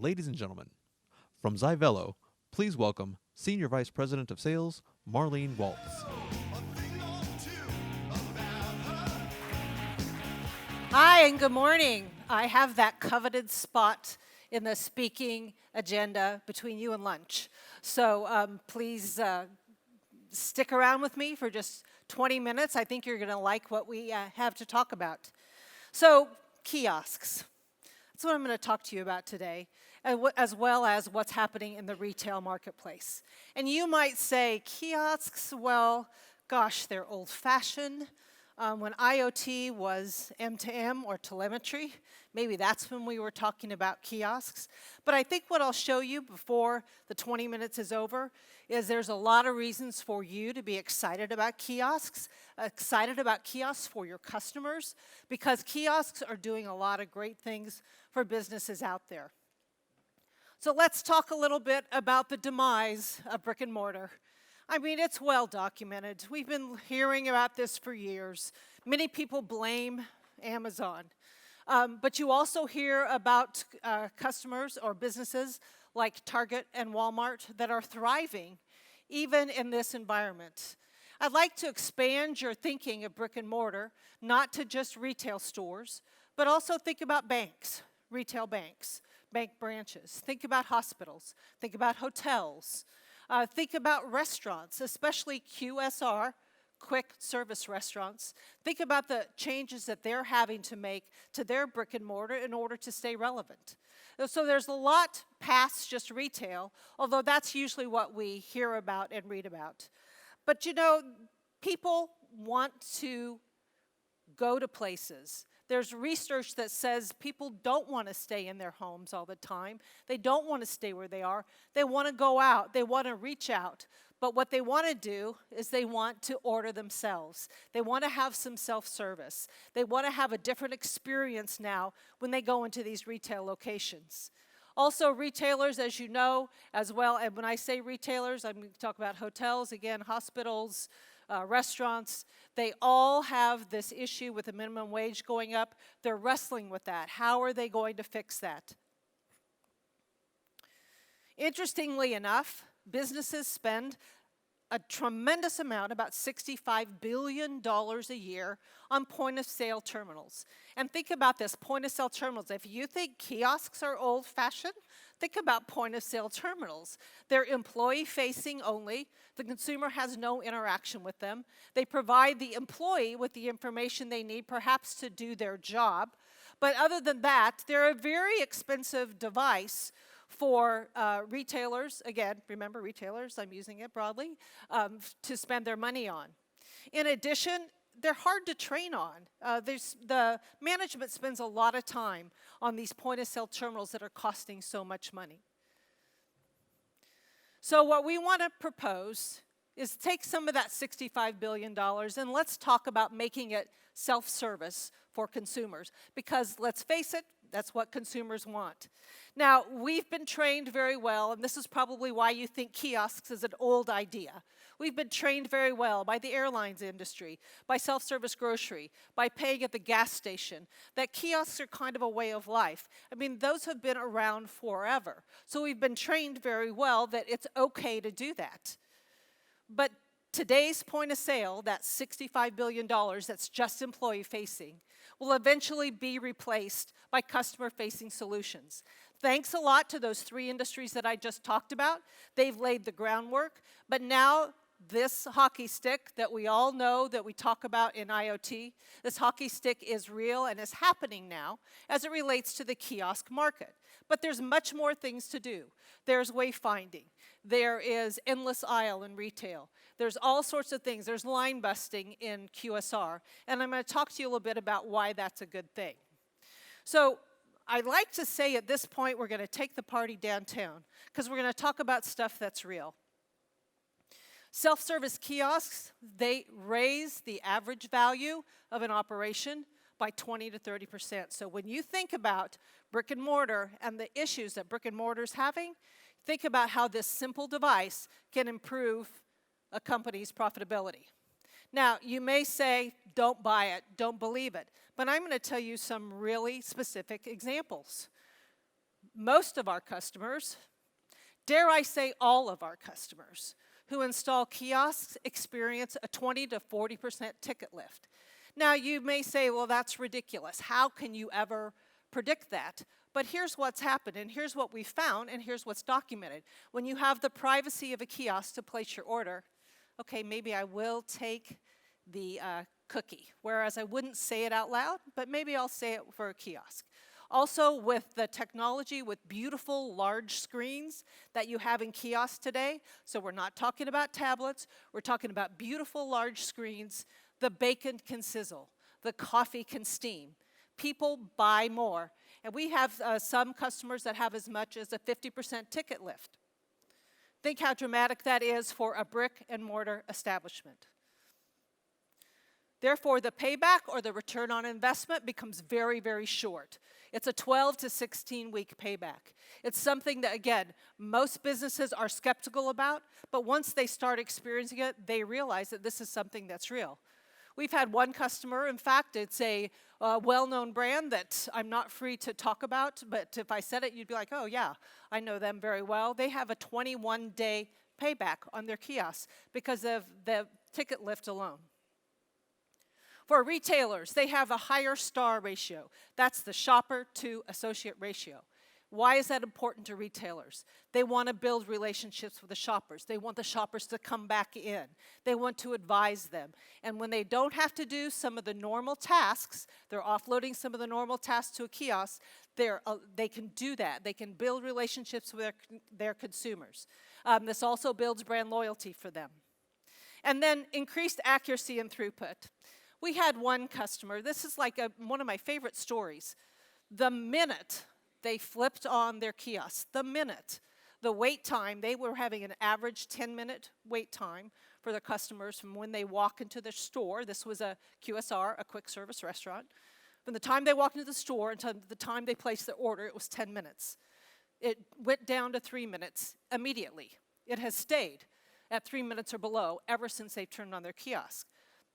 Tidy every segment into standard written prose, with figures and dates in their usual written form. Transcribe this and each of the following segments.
Ladies and gentlemen, from Zyvello, please welcome Senior Vice President of Sales, Marlene Waltz. Hi, and good morning. I have that coveted spot in the speaking agenda between you and lunch. So please stick around with me for just 20 minutes. I think you're going to like what we have to talk about. So, kiosks. That's what I'm going to talk to you about today, as well as what's happening in the retail marketplace. And you might say, kiosks, well, gosh, they're old-fashioned. When IoT was M2M or telemetry, maybe that's when we were talking about kiosks. But I think what I'll show you before the 20 minutes is over is there's a lot of reasons for you to be excited about kiosks for your customers, because kiosks are doing a lot of great things for businesses out there. So let's talk a little bit about the demise of brick and mortar. I mean, it's well documented. We've been hearing about this for years. Many people blame Amazon. But you also hear about customers or businesses like Target and Walmart that are thriving, even in this environment. I'd like to expand your thinking of brick and mortar, not to just retail stores, but also think about banks, retail banks, bank branches. Think about hospitals. Think about hotels. Think about restaurants, especially QSR, quick service restaurants. Think about the changes that they're having to make to their brick and mortar in order to stay relevant. So there's a lot past just retail, although that's usually what we hear about and read about. But you know, people want to go to places. There's research that says people don't want to stay in their homes all the time. They don't want to stay where they are. They want to go out. They want to reach out. But what they want to do is they want to order themselves. They want to have some self-service. They want to have a different experience now when they go into these retail locations. Also, retailers, as you know, as well, and when I say retailers, I'm going to talk about hotels, again, hospitals, restaurants. They all have this issue with the minimum wage going up. They're wrestling with that. How are they going to fix that? Interestingly enough, businesses spend a tremendous amount, about $65 billion a year, on point-of-sale terminals. And think about this, point-of-sale terminals. If you think kiosks are old-fashioned, think about point-of-sale terminals. They're employee-facing only. The consumer has no interaction with them. They provide the employee with the information they need, perhaps to do their job. But other than that, they're a very expensive device for retailers, again, remember retailers, I'm using it broadly, to spend their money on. In addition, they're hard to train on. The management spends a lot of time on these point-of-sale terminals that are costing so much money. So what we want to propose is take some of that $65 billion and let's talk about making it self-service for consumers. Because let's face it, that's what consumers want. Now, we've been trained very well, and this is probably why you think kiosks is an old idea. We've been trained very well by the airlines industry, by self-service grocery, by paying at the gas station, that kiosks are kind of a way of life. I mean, those have been around forever. So we've been trained very well that it's okay to do that. But today's point of sale, that $65 billion that's just employee-facing, will eventually be replaced by customer-facing solutions. Thanks a lot to those three industries that I just talked about. They've laid the groundwork, but now this hockey stick that we all know that we talk about in IoT, this hockey stick is real and is happening now as it relates to the kiosk market. But there's much more things to do. There's wayfinding. There is endless aisle in retail. There's all sorts of things. There's line busting in QSR. And I'm going to talk to you a little bit about why that's a good thing. So I'd like to say at this point we're going to take the party downtown because we're going to talk about stuff that's real. Self-service kiosks, they raise the average value of an operation by 20 to 30%. So when you think about brick and mortar and the issues that brick and mortar is having, think about how this simple device can improve a company's profitability. Now, you may say, don't buy it, don't believe it, but I'm going to tell you some really specific examples. most of our customers, dare I say all of our customers, who install kiosks experience a 20 to 40% ticket lift. Now, you may say, well, that's ridiculous. How can you ever predict that? But here's what's happened, and here's what we found, and here's what's documented. When you have the privacy of a kiosk to place your order, okay, maybe I will take the cookie, whereas I wouldn't say it out loud, but maybe I'll say it for a kiosk. Also, with the technology with beautiful large screens that you have in kiosks today, so we're not talking about tablets, we're talking about beautiful large screens, the bacon can sizzle, the coffee can steam. People buy more. And we have some customers that have as much as a 50% ticket lift. Think how dramatic that is for a brick-and-mortar establishment. Therefore, the payback or the return on investment becomes very, very short. It's a 12 to 16-week payback. It's something that, again, most businesses are skeptical about, but once they start experiencing it, they realize that this is something that's real. We've had one customer, in fact, it's a well-known brand that I'm not free to talk about, but if I said it, you'd be like, oh yeah, I know them very well. They have a 21-day payback on their kiosks because of the ticket lift alone. For retailers, they have a higher STAR ratio. That's the shopper to associate ratio. Why is that important to retailers? They want to build relationships with the shoppers. They want the shoppers to come back in. They want to advise them. And when they don't have to do some of the normal tasks, they're offloading some of the normal tasks to a kiosk, they can do that. They can build relationships with their consumers. This also builds brand loyalty for them. And then increased accuracy and throughput. We had one customer, this is like one of my favorite stories. The minute they flipped on their kiosk, the wait time, they were having an average 10-minute wait time for their customers from when they walk into the store. This was a QSR, a quick service restaurant. From the time they walked into the store until the time they placed their order, it was 10 minutes. It went down to 3 minutes immediately. It has stayed at 3 minutes or below ever since they turned on their kiosk.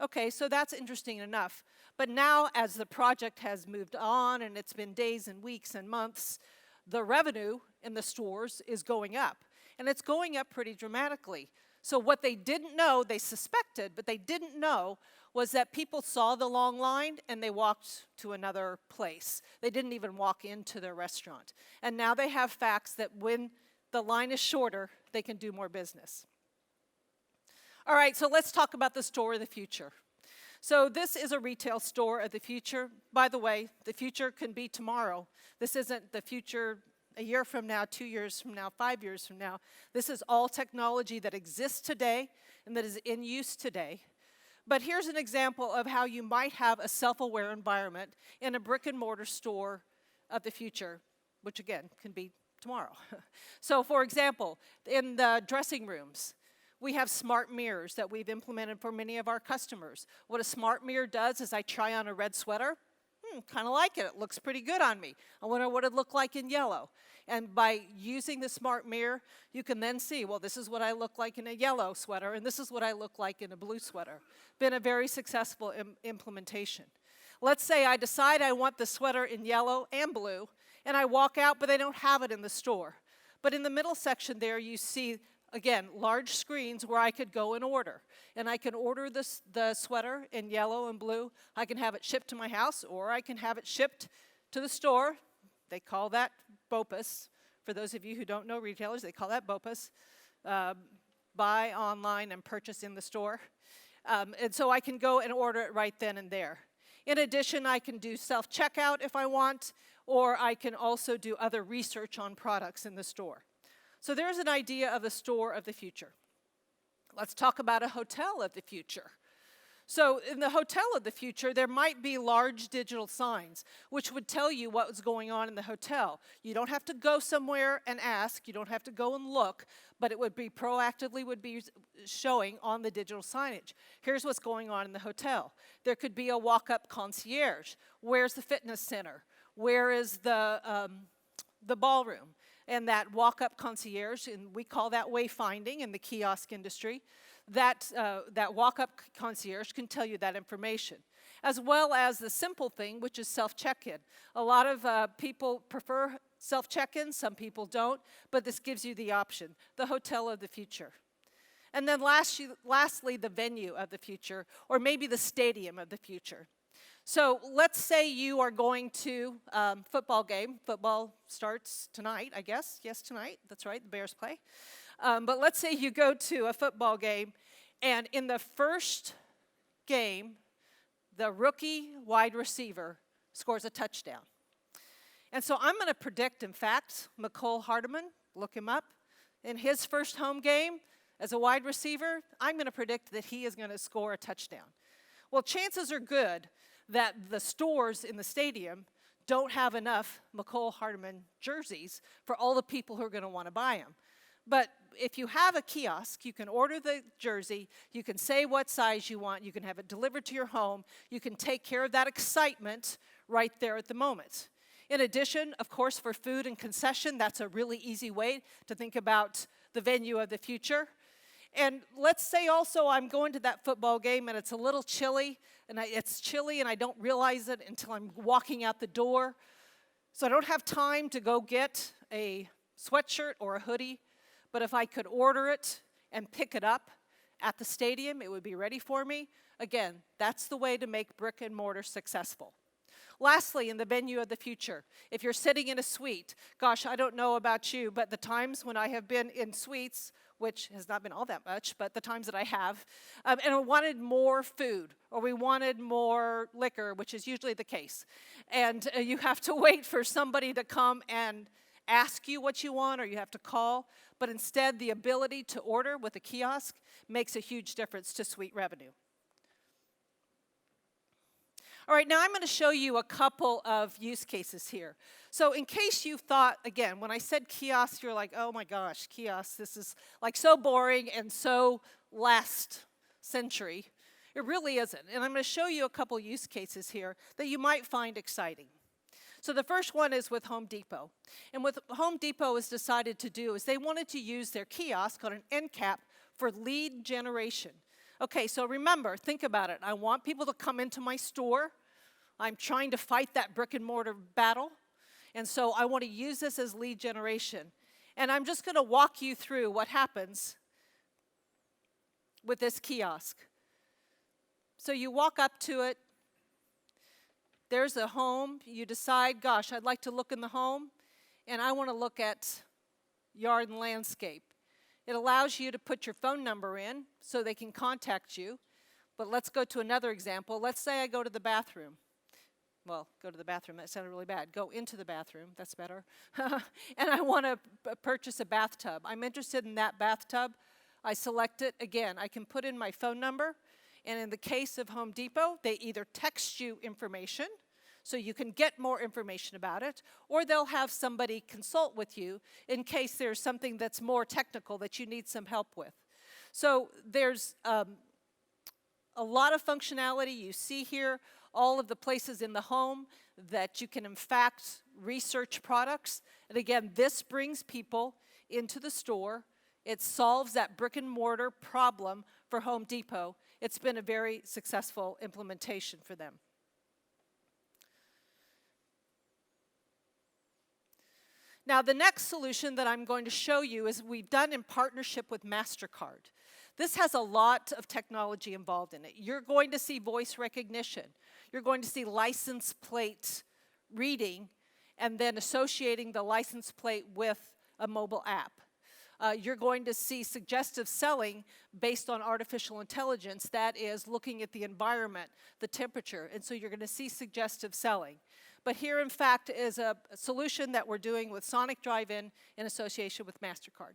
Okay, so that's interesting enough. But now, as the project has moved on and it's been days and weeks and months, the revenue in the stores is going up. And it's going up pretty dramatically. So what they didn't know, they suspected, but they didn't know, was that people saw the long line and they walked to another place. They didn't even walk into their restaurant. And now they have facts that when the line is shorter, they can do more business. All right, so let's talk about the store of the future. So this is a retail store of the future. By the way, the future can be tomorrow. This isn't the future a year from now, 2 years from now, 5 years from now. This is all technology that exists today and that is in use today. But here's an example of how you might have a self-aware environment in a brick-and-mortar store of the future, which again can be tomorrow. So for example, in the dressing rooms, we have smart mirrors that we've implemented for many of our customers. What a smart mirror does is I try on a red sweater. Kind of like it. It looks pretty good on me. I wonder what it'd look like in yellow. And by using the smart mirror, you can then see, well, this is what I look like in a yellow sweater, and this is what I look like in a blue sweater. Been a very successful implementation. Let's say I decide I want the sweater in yellow and blue, and I walk out, but they don't have it in the store. But in the middle section there, you see again, large screens where I could go and order. And I can order the sweater in yellow and blue. I can have it shipped to my house, or I can have it shipped to the store. They call that BOPUS. For those of you who don't know retailers, they call that BOPUS. Buy online and purchase in the store. And so I can go and order it right then and there. In addition, I can do self-checkout if I want, or I can also do other research on products in the store. So there's an idea of the store of the future. Let's talk about a hotel of the future. So in the hotel of the future, there might be large digital signs which would tell you what was going on in the hotel. You don't have to go somewhere and ask. You don't have to go and look, but it would be proactively showing on the digital signage. Here's what's going on in the hotel. There could be a walk-up concierge. Where's the fitness center? Where is the ballroom? And that walk-up concierge, and we call that wayfinding in the kiosk industry, that walk-up concierge can tell you that information. as well as the simple thing, which is self-check-in. A lot of people prefer self-check-in, some people don't, but this gives you the option, the hotel of the future. And then lastly, the venue of the future, or maybe the stadium of the future. So let's say you are going to football game. Football starts tonight, I guess. Yes, tonight. That's right, the Bears play. But let's say you go to a football game, and in the first game, the rookie wide receiver scores a touchdown. And so I'm going to predict, in fact, McCole Hardeman, look him up, in his first home game as a wide receiver, I'm going to predict that he is going to score a touchdown. Well, chances are good that the stores in the stadium don't have enough McCole Hardeman jerseys for all the people who are going to want to buy them. But if you have a kiosk, you can order the jersey, you can say what size you want, you can have it delivered to your home, you can take care of that excitement right there at the moment. In addition, of course, for food and concession, that's a really easy way to think about the venue of the future. And let's say also I'm going to that football game and it's a little chilly, and it's chilly and I don't realize it until I'm walking out the door. So I don't have time to go get a sweatshirt or a hoodie, but if I could order it and pick it up at the stadium, it would be ready for me. Again, that's the way to make brick and mortar successful. Lastly, in the venue of the future, if you're sitting in a suite, gosh, I don't know about you, but the times when I have been in suites, which has not been all that much, but the times that I have, and I wanted more food, or we wanted more liquor, which is usually the case, and you have to wait for somebody to come and ask you what you want, or you have to call, but instead the ability to order with a kiosk makes a huge difference to suite revenue. All right, now I'm going to show you a couple of use cases here. So in case you thought, again, when I said kiosk, you're like, oh my gosh, kiosk, this is like so boring and so last century. It really isn't. And I'm going to show you a couple use cases here that you might find exciting. So the first one is with Home Depot. And what Home Depot has decided to do is they wanted to use their kiosk on an end cap for lead generation. Okay, so remember, think about it. I want people to come into my store. I'm trying to fight that brick and mortar battle. And so I want to use this as lead generation. And I'm just going to walk you through what happens with this kiosk. So you walk up to it. There's a home. You decide, gosh, I'd like to look in the home, and I want to look at yard and landscape. It allows you to put your phone number in so they can contact you. But let's go to another example. Let's say I go to the bathroom. Well, go to the bathroom, that sounded really bad. Go into the bathroom, that's better. And I want to purchase a bathtub. I'm interested in that bathtub. I select it. Again, I can put in my phone number. And in the case of Home Depot, they either text you information, so you can get more information about it, or they'll have somebody consult with you in case there's something that's more technical that you need some help with. So there's a lot of functionality. You see here all of the places in the home that you can, in fact, research products. And again, this brings people into the store. It solves that brick and mortar problem for Home Depot. It's been a very successful implementation for them. Now, the next solution that I'm going to show you is we've done in partnership with MasterCard. This has a lot of technology involved in it. You're going to see voice recognition. You're going to see license plate reading and then associating the license plate with a mobile app. You're going to see suggestive selling based on artificial intelligence, that is looking at the environment, the temperature, and so you're going to see suggestive selling. But here, in fact, is a solution that we're doing with Sonic Drive-In in association with MasterCard.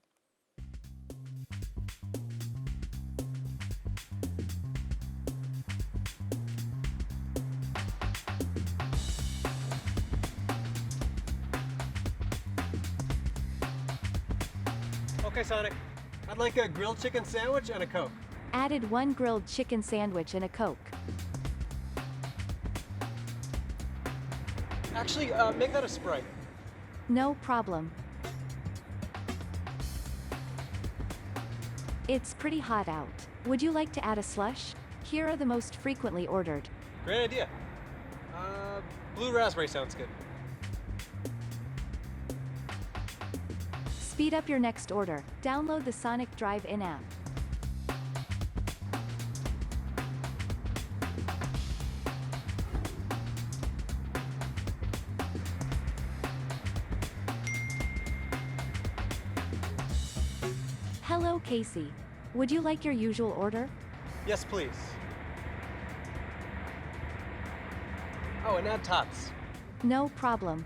Okay, Sonic. I'd like a grilled chicken sandwich and a Coke. Added 1 grilled chicken sandwich and a Coke. Actually, make that a Sprite. No problem. It's pretty hot out. Would you like to add a slush? Here are the most frequently ordered. Great idea. Blue raspberry sounds good. Speed up your next order. Download the Sonic Drive-In app. Hello, Casey. Would you like your usual order? Yes, please. Oh, and add tots. No problem.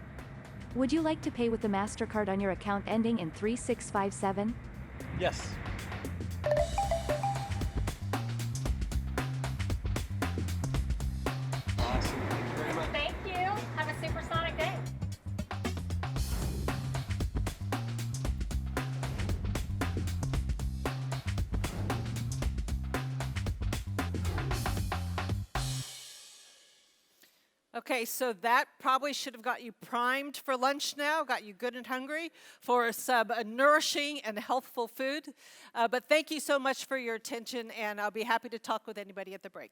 Would you like to pay with the MasterCard on your account ending in 3657? Yes. Awesome. Thank you very much. Thank you. Have a supersonic day. Okay, so that probably should have got you primed for lunch now, got you good and hungry for some nourishing and healthful food. But thank you so much for your attention, and I'll be happy to talk with anybody at the break.